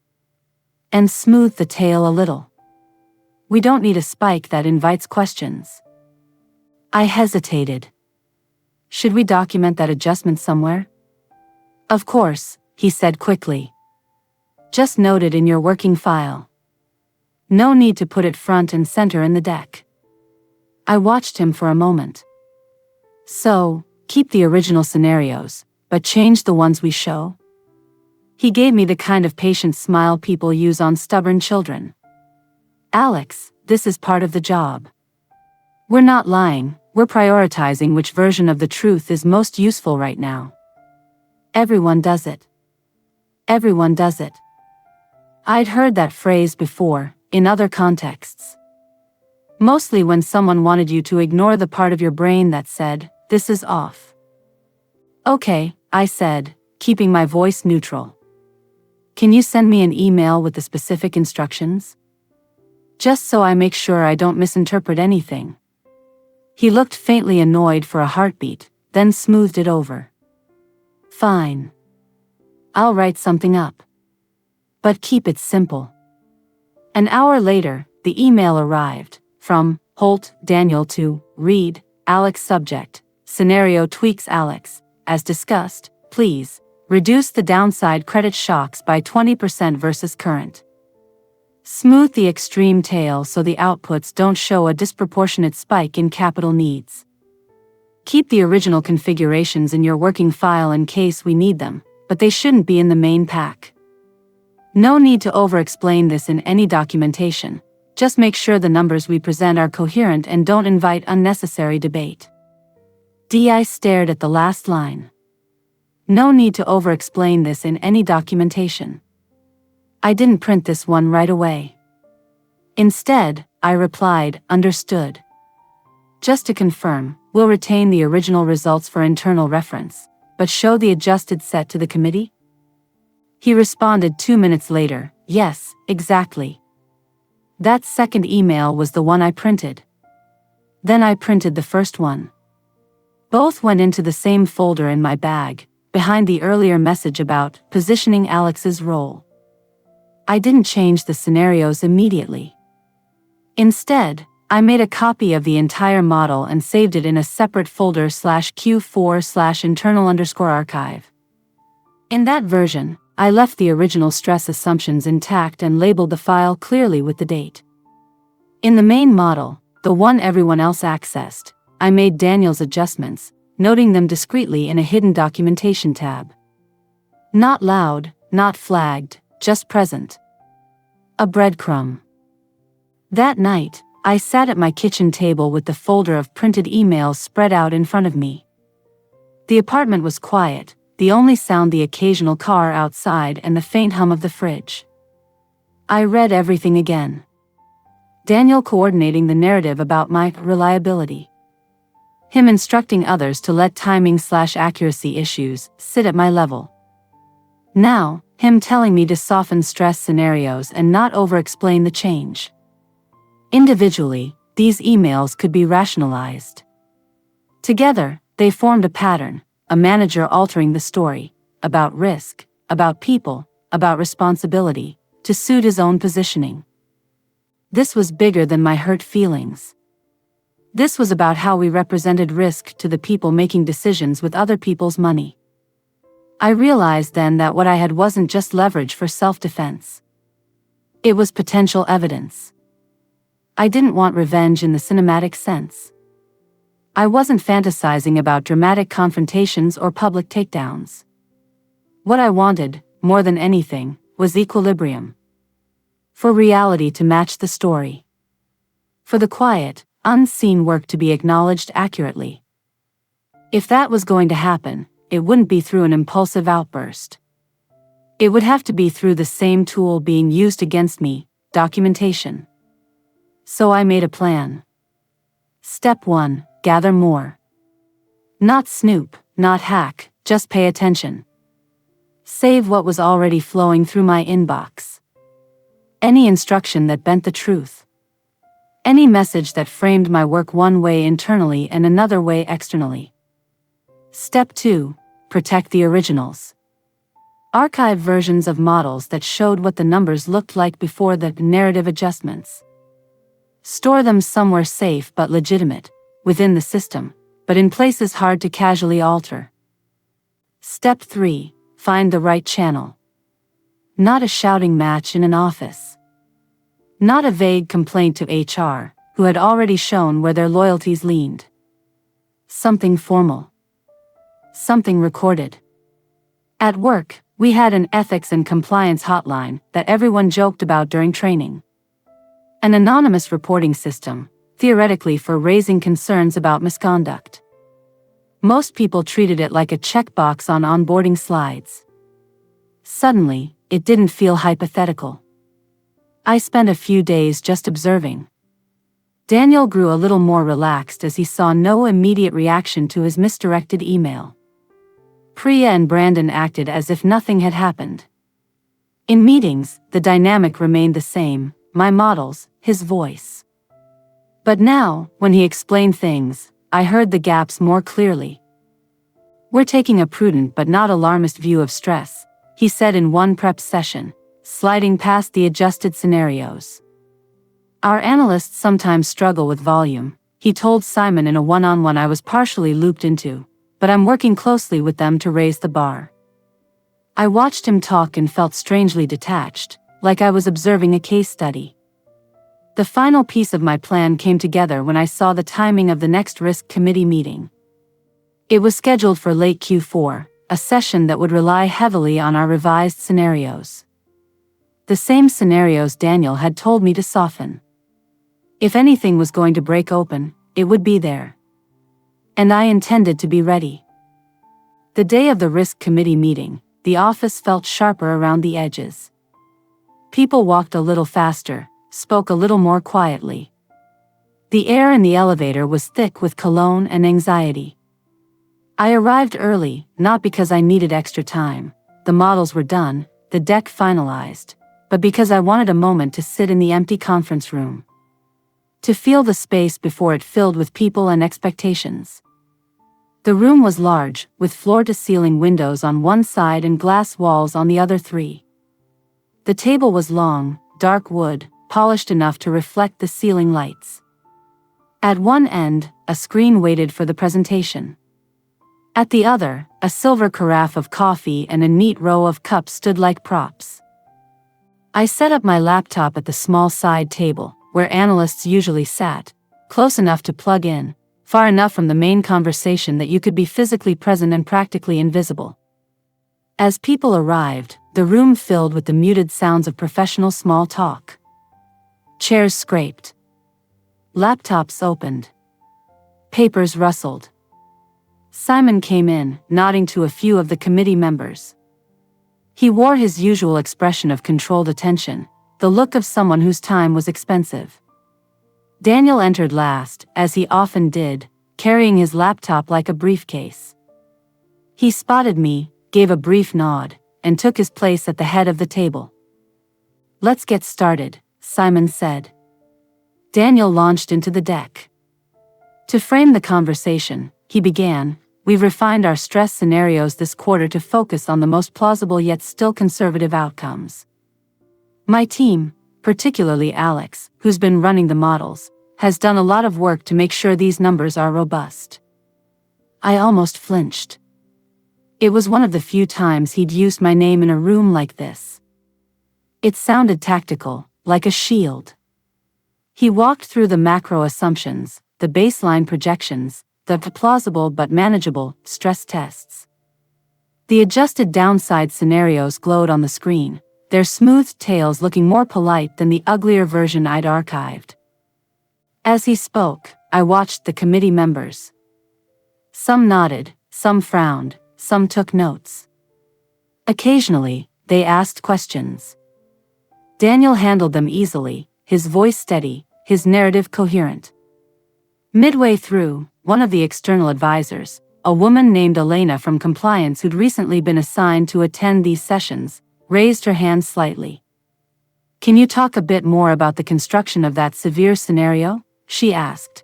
And smooth the tail a little. We don't need a spike that invites questions. I hesitated. Should we document that adjustment somewhere? Of course, he said quickly. Just note it in your working file. No need to put it front and center in the deck. I watched him for a moment. So, keep the original scenarios, but change the ones we show? He gave me the kind of patient smile people use on stubborn children. Alex, this is part of the job. We're not lying, we're prioritizing which version of the truth is most useful right now. Everyone does it. Everyone does it. I'd heard that phrase before, in other contexts. Mostly when someone wanted you to ignore the part of your brain that said, this is off. Okay, I said, keeping my voice neutral. Can you send me an email with the specific instructions? Just so I make sure I don't misinterpret anything. He looked faintly annoyed for a heartbeat, then smoothed it over. Fine. I'll write something up. But keep it simple. An hour later, the email arrived, from Holt, Daniel to Read, Alex subject, scenario tweaks Alex, as discussed, please, reduce the downside credit shocks by 20% versus current. Smooth the extreme tail so the outputs don't show a disproportionate spike in capital needs. Keep the original configurations in your working file in case we need them, but they shouldn't be in the main pack. No need to over-explain this in any documentation. Just make sure the numbers we present are coherent and don't invite unnecessary debate. I stared at the last line. No need to over-explain this in any documentation. I didn't print this one right away. Instead, I replied, understood. Just to confirm, we'll retain the original results for internal reference, but show the adjusted set to the committee? He responded 2 minutes later, yes, exactly. That second email was the one I printed. Then I printed the first one. Both went into the same folder in my bag, behind the earlier message about positioning Alex's role. I didn't change the scenarios immediately. Instead, I made a copy of the entire model and saved it in a separate folder /Q4/internal_archive. In that version, I left the original stress assumptions intact and labeled the file clearly with the date. In the main model, the one everyone else accessed, I made Daniel's adjustments, noting them discreetly in a hidden documentation tab. Not loud, not flagged, just present. A breadcrumb. That night, I sat at my kitchen table with the folder of printed emails spread out in front of me. The apartment was quiet, the only sound the occasional car outside and the faint hum of the fridge. I read everything again. Daniel coordinating the narrative about my reliability. Him instructing others to let timing/accuracy issues sit at my level. Now, him telling me to soften stress scenarios and not over-explain the change. Individually, these emails could be rationalized. Together, they formed a pattern, a manager altering the story, about risk, about people, about responsibility, to suit his own positioning. This was bigger than my hurt feelings. This was about how we represented risk to the people making decisions with other people's money. I realized then that what I had wasn't just leverage for self-defense. It was potential evidence. I didn't want revenge in the cinematic sense. I wasn't fantasizing about dramatic confrontations or public takedowns. What I wanted, more than anything, was equilibrium. For reality to match the story. For the quiet, unseen work to be acknowledged accurately. If that was going to happen, it wouldn't be through an impulsive outburst. It would have to be through the same tool being used against me, documentation. So I made a plan. Step 1, gather more. Not snoop, not hack, just pay attention. Save what was already flowing through my inbox. Any instruction that bent the truth. Any message that framed my work one way internally and another way externally. Step 2, protect the originals. Archive versions of models that showed what the numbers looked like before the narrative adjustments. Store them somewhere safe but legitimate, within the system, but in places hard to casually alter. Step 3, find the right channel. Not a shouting match in an office. Not a vague complaint to HR, who had already shown where their loyalties leaned. Something formal. Something recorded. At work, we had an ethics and compliance hotline that everyone joked about during training. An anonymous reporting system, theoretically for raising concerns about misconduct. Most people treated it like a checkbox on onboarding slides. Suddenly, it didn't feel hypothetical. I spent a few days just observing. Daniel grew a little more relaxed as he saw no immediate reaction to his misdirected email. Priya and Brandon acted as if nothing had happened. In meetings, the dynamic remained the same, my models, his voice. But now, when he explained things, I heard the gaps more clearly. We're taking a prudent but not alarmist view of stress, he said in one prep session, sliding past the adjusted scenarios. Our analysts sometimes struggle with volume, he told Simon in a one-on-one I was partially looped into, but I'm working closely with them to raise the bar. I watched him talk and felt strangely detached, like I was observing a case study. The final piece of my plan came together when I saw the timing of the next risk committee meeting. It was scheduled for late Q4, a session that would rely heavily on our revised scenarios. The same scenarios Daniel had told me to soften. If anything was going to break open, it would be there. And I intended to be ready. The day of the risk committee meeting, the office felt sharper around the edges. People walked a little faster, spoke a little more quietly. The air in the elevator was thick with cologne and anxiety. I arrived early, not because I needed extra time. The models were done, the deck finalized, but because I wanted a moment to sit in the empty conference room. To feel the space before it filled with people and expectations. The room was large, with floor-to-ceiling windows on one side and glass walls on the other three. The table was long, dark wood, polished enough to reflect the ceiling lights. At one end, a screen waited for the presentation. At the other, a silver carafe of coffee and a neat row of cups stood like props. I set up my laptop at the small side table, where analysts usually sat, close enough to plug in, far enough from the main conversation that you could be physically present and practically invisible. As people arrived, the room filled with the muted sounds of professional small talk. Chairs scraped. Laptops opened. Papers rustled. Simon came in, nodding to a few of the committee members. He wore his usual expression of controlled attention, the look of someone whose time was expensive. Daniel entered last, as he often did, carrying his laptop like a briefcase. He spotted me, gave a brief nod, and took his place at the head of the table. "Let's get started," Simon said. Daniel launched into the deck. To frame the conversation, he began, "We've refined our stress scenarios this quarter to focus on the most plausible yet still conservative outcomes. My team, particularly Alex, who's been running the models, has done a lot of work to make sure these numbers are robust." I almost flinched. It was one of the few times he'd used my name in a room like this. It sounded tactical, like a shield. He walked through the macro assumptions, the baseline projections, the plausible but manageable stress tests. The adjusted downside scenarios glowed on the screen, their smoothed tails looking more polite than the uglier version I'd archived. As he spoke, I watched the committee members. Some nodded, some frowned, some took notes. Occasionally, they asked questions. Daniel handled them easily, his voice steady, his narrative coherent. Midway through, one of the external advisors, a woman named Elena from compliance who'd recently been assigned to attend these sessions, raised her hand slightly. "Can you talk a bit more about the construction of that severe scenario?" she asked.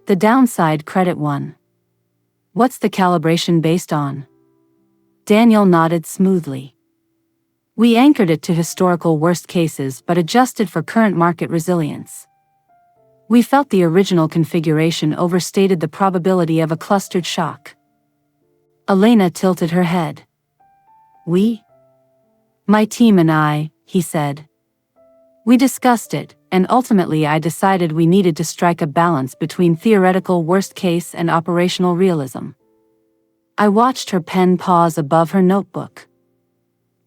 "The downside credit one. What's the calibration based on?" Daniel nodded smoothly. "We anchored it to historical worst cases but adjusted for current market resilience. We felt the original configuration overstated the probability of a clustered shock." Elena tilted her head. "We? My team and I," he said. "We discussed it, and ultimately I decided we needed to strike a balance between theoretical worst case and operational realism." I watched her pen pause above her notebook.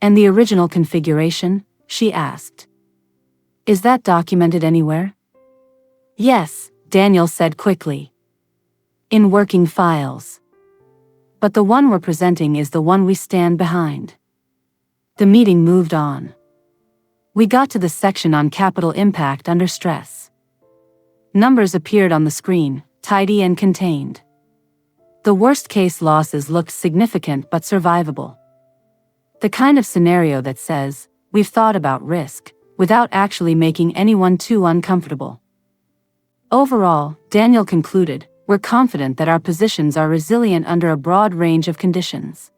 "And the original configuration?" she asked. "Is that documented anywhere?" "Yes," Daniel said quickly. "In working files. But the one we're presenting is the one we stand behind." The meeting moved on. We got to the section on capital impact under stress. Numbers appeared on the screen, tidy and contained. The worst-case losses looked significant but survivable. The kind of scenario that says, "We've thought about risk," without actually making anyone too uncomfortable. Overall, Daniel concluded, "We're confident that our positions are resilient under a broad range of conditions.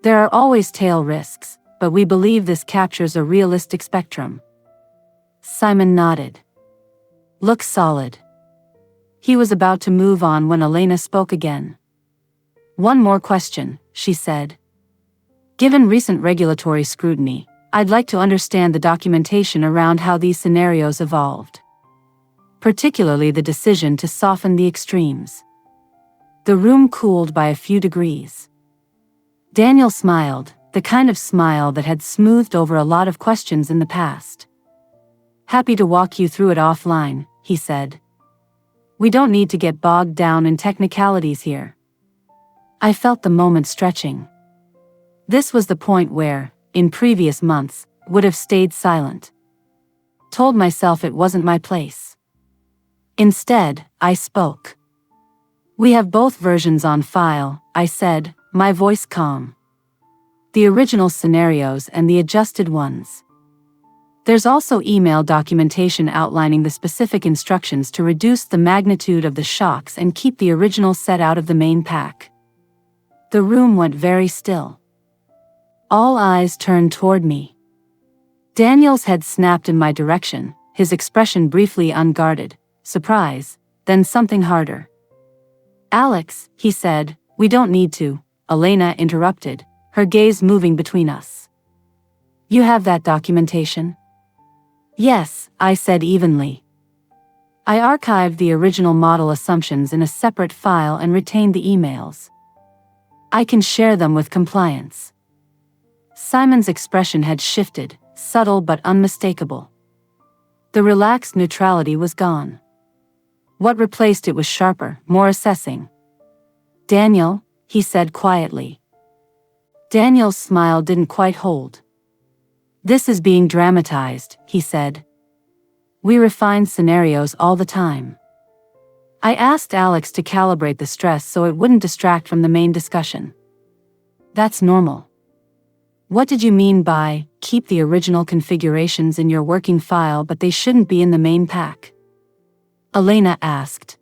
There are always tail risks, but we believe this captures a realistic spectrum." Simon nodded. "Looks solid." He was about to move on when Elena spoke again. "One more question," she said. "Given recent regulatory scrutiny, I'd like to understand the documentation around how these scenarios evolved. Particularly the decision to soften the extremes. The room cooled by a few degrees. Daniel smiled, the kind of smile that had smoothed over a lot of questions in the past. "Happy to walk you through it offline," he said. "We don't need to get bogged down in technicalities here." I felt the moment stretching. This was the point where, in previous months, would have stayed silent. Told myself it wasn't my place. Instead, I spoke. "We have both versions on file," I said, my voice calm. "The original scenarios and the adjusted ones. There's also email documentation outlining the specific instructions to reduce the magnitude of the shocks and keep the original set out of the main pack." The room went very still. All eyes turned toward me. Daniel's head snapped in my direction, his expression briefly unguarded, surprise, then something harder. "Alex," he said. "We don't need to," Elena interrupted, her gaze moving between us. "You have that documentation?" "Yes," I said evenly. I archived the original model assumptions in a separate file and retained the emails. "I can share them with compliance." Simon's expression had shifted, subtle but unmistakable. The relaxed neutrality was gone. What replaced it was sharper, more assessing. "Daniel," he said quietly. Daniel's smile didn't quite hold. "This is being dramatized," he said. "We refine scenarios all the time." I asked Alex to calibrate the stress so it wouldn't distract from the main discussion. "That's normal." "What did you mean by, keep the original configurations in your working file but they shouldn't be in the main pack?" Elena asked.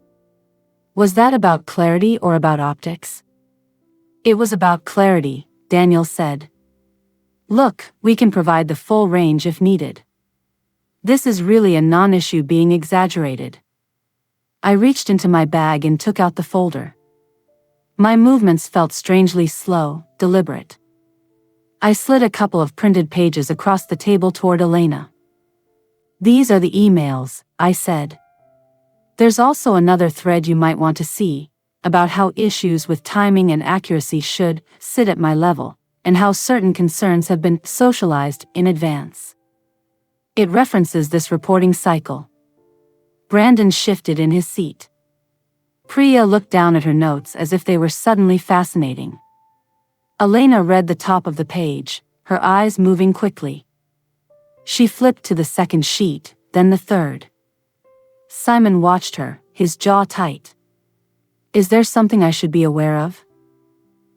"Was that about clarity or about optics?" "It was about clarity," Daniel said. "Look, we can provide the full range if needed. This is really a non-issue being exaggerated." I reached into my bag and took out the folder. My movements felt strangely slow, deliberate. I slid a couple of printed pages across the table toward Elena. "These are the emails," I said. "There's also another thread you might want to see, about how issues with timing and accuracy should sit at my level, and how certain concerns have been socialized in advance." It references this reporting cycle. Brandon shifted in his seat. Priya looked down at her notes as if they were suddenly fascinating. Elena read the top of the page, her eyes moving quickly. She flipped to the second sheet, then the third. Simon watched her, his jaw tight. "Is there something I should be aware of?"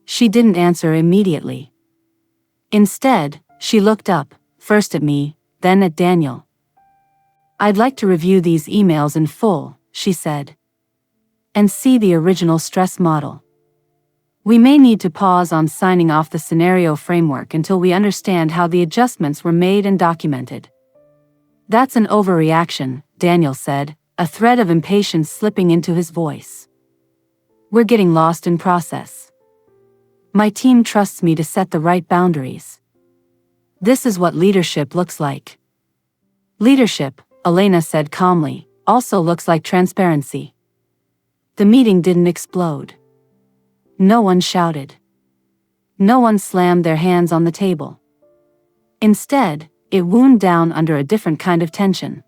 She didn't answer immediately. Instead, she looked up, first at me, then at Daniel. "I'd like to review these emails in full," she said. "And see the original stress model. We may need to pause on signing off the scenario framework until we understand how the adjustments were made and documented." "That's an overreaction," Daniel said, a thread of impatience slipping into his voice. "We're getting lost in process. My team trusts me to set the right boundaries. This is what leadership looks like." "Leadership," Elena said calmly, "also looks like transparency." The meeting didn't explode. No one shouted. No one slammed their hands on the table. Instead, it wound down under a different kind of tension.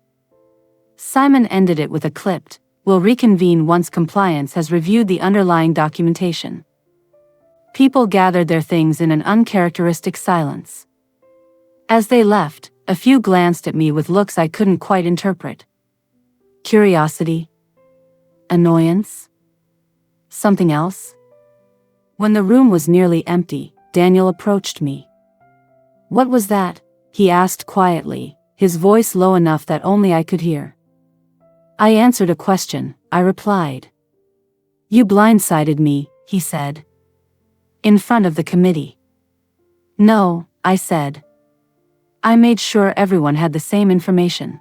Simon ended it with a clipped, "We'll reconvene once compliance has reviewed the underlying documentation." People gathered their things in an uncharacteristic silence. As they left, a few glanced at me with looks I couldn't quite interpret. Curiosity? Annoyance? Something else? When the room was nearly empty, Daniel approached me. "What was that?" he asked quietly, his voice low enough that only I could hear. I answered a question, I replied. "You blindsided me," he said. "In front of the committee." "No," I said. "I made sure everyone had the same information."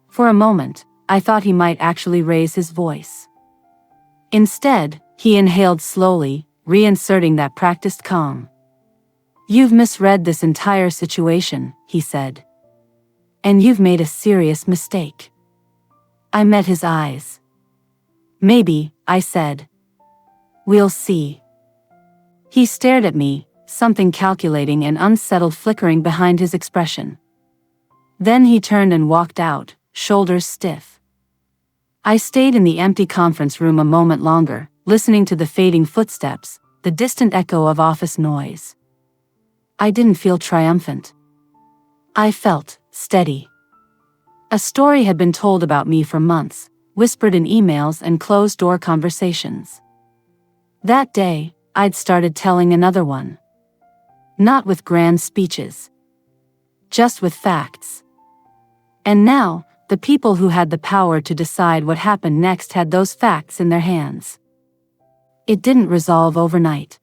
For a moment, I thought he might actually raise his voice. Instead, he inhaled slowly, reinserting that practiced calm. "You've misread this entire situation," he said. "And you've made a serious mistake." I met his eyes. "Maybe," I said. We'll see. He stared at me, something calculating and unsettled flickering behind his expression. Then he turned and walked out, shoulders stiff. I stayed in the empty conference room a moment longer, listening to the fading footsteps, the distant echo of office noise. I didn't feel triumphant. I felt steady. A story had been told about me for months, whispered in emails and closed-door conversations. That day, I'd started telling another one. Not with grand speeches. Just with facts. And now, the people who had the power to decide what happened next had those facts in their hands. It didn't resolve overnight.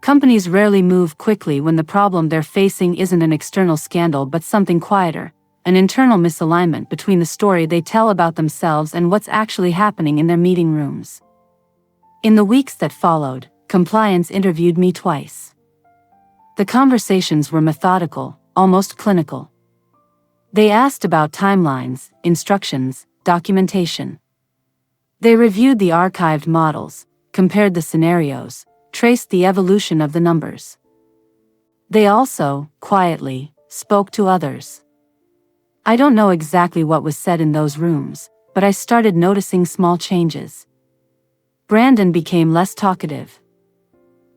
Companies rarely move quickly when the problem they're facing isn't an external scandal but something quieter, an internal misalignment between the story they tell about themselves and what's actually happening in their meeting rooms. In the weeks that followed, compliance interviewed me twice. The conversations were methodical, almost clinical. They asked about timelines, instructions, documentation. They reviewed the archived models, compared the scenarios, traced the evolution of the numbers. They also, quietly, spoke to others. I don't know exactly what was said in those rooms, but I started noticing small changes. Brandon became less talkative.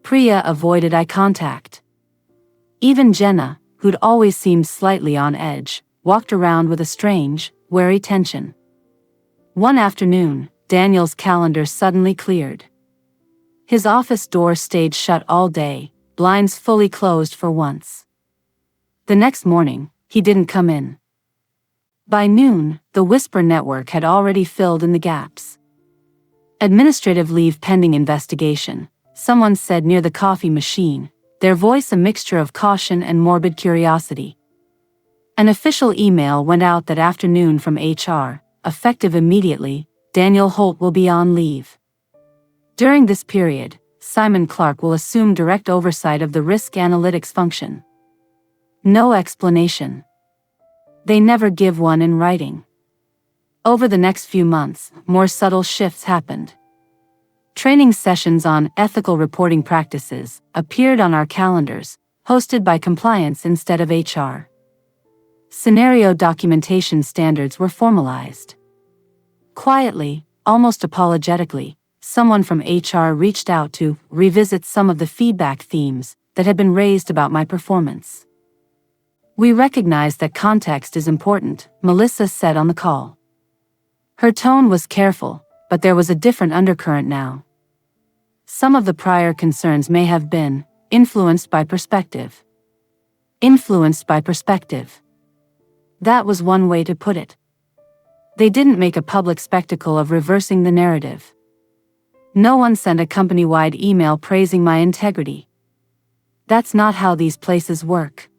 Priya avoided eye contact. Even Jenna, who'd always seemed slightly on edge, walked around with a strange, wary tension. One afternoon, Daniel's calendar suddenly cleared. His office door stayed shut all day, blinds fully closed for once. The next morning, he didn't come in. By noon, the Whisper network had already filled in the gaps. Administrative leave pending investigation, someone said near the coffee machine, their voice a mixture of caution and morbid curiosity. An official email went out that afternoon from HR, effective immediately, Daniel Holt will be on leave. During this period, Simon Clark will assume direct oversight of the risk analytics function. No explanation. They never give one in writing. Over the next few months, more subtle shifts happened. Training sessions on ethical reporting practices appeared on our calendars, hosted by compliance instead of HR. Scenario documentation standards were formalized. Quietly, almost apologetically, someone from HR reached out to revisit some of the feedback themes that had been raised about my performance. We recognize that context is important, Melissa said on the call. Her tone was careful, but there was a different undercurrent now. Some of the prior concerns may have been influenced by perspective. Influenced by perspective. That was one way to put it. They didn't make a public spectacle of reversing the narrative. No one sent a company-wide email praising my integrity. That's not how these places work.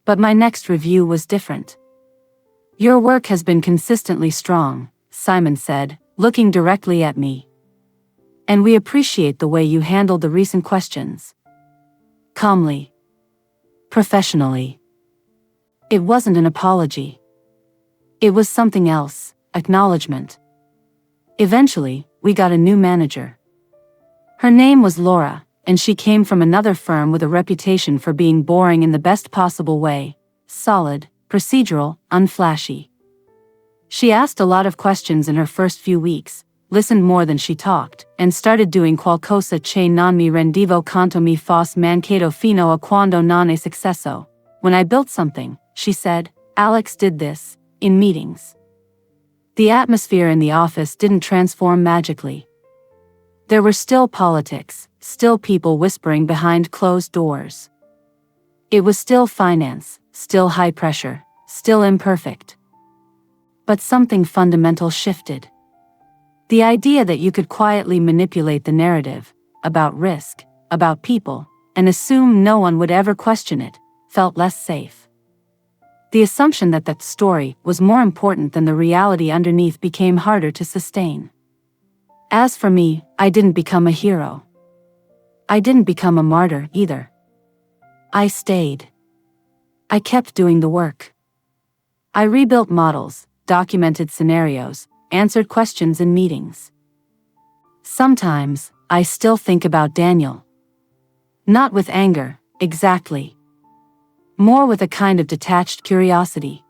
But my next review was different. Your work has been consistently strong, Simon said, looking directly at me. And we appreciate the way you handled the recent questions. Calmly. Professionally. It wasn't an apology. It was something else, acknowledgement. Eventually, we got a new manager. Her name was Laura, and she came from another firm with a reputation for being boring in the best possible way, solid, procedural, unflashy. She asked a lot of questions in her first few weeks, listened more than she talked, and started doing qualcosa che non mi rendivo conto mi fosse mancato fino a quando non è successo. When I built something, she said, Alex did this, in meetings. The atmosphere in the office didn't transform magically. There were still politics, still people whispering behind closed doors. It was still finance, still high pressure, still imperfect. But something fundamental shifted. The idea that you could quietly manipulate the narrative, about risk, about people, and assume no one would ever question it, felt less safe. The assumption that that story was more important than the reality underneath became harder to sustain. As for me, I didn't become a hero. I didn't become a martyr either. I stayed. I kept doing the work. I rebuilt models, documented scenarios, answered questions in meetings. Sometimes, I still think about Daniel. Not with anger, exactly. More with a kind of detached curiosity.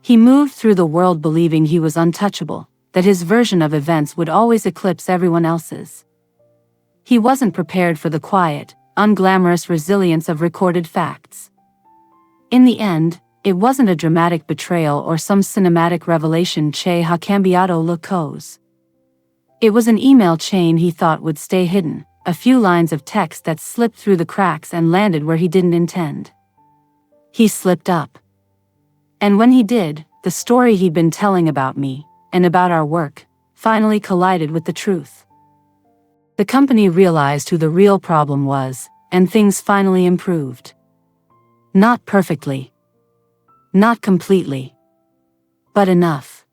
He moved through the world believing he was untouchable, that his version of events would always eclipse everyone else's. He wasn't prepared for the quiet, unglamorous resilience of recorded facts. In the end, it wasn't a dramatic betrayal or some cinematic revelation che ha cambiato le cose. It was an email chain he thought would stay hidden, a few lines of text that slipped through the cracks and landed where he didn't intend. He slipped up. And when he did, the story he'd been telling about me, and about our work, finally collided with the truth. The company realized who the real problem was, and things finally improved. Not perfectly. Not completely. But enough.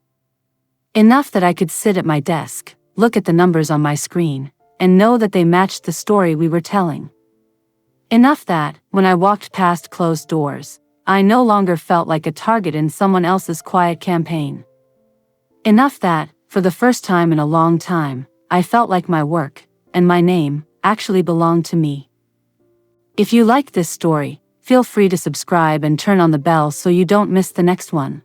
Enough that I could sit at my desk, look at the numbers on my screen, and know that they matched the story we were telling. Enough that, when I walked past closed doors, I no longer felt like a target in someone else's quiet campaign. Enough that, for the first time in a long time, I felt like my work, and my name, actually belonged to me. If you liked this story, feel free to subscribe and turn on the bell so you don't miss the next one.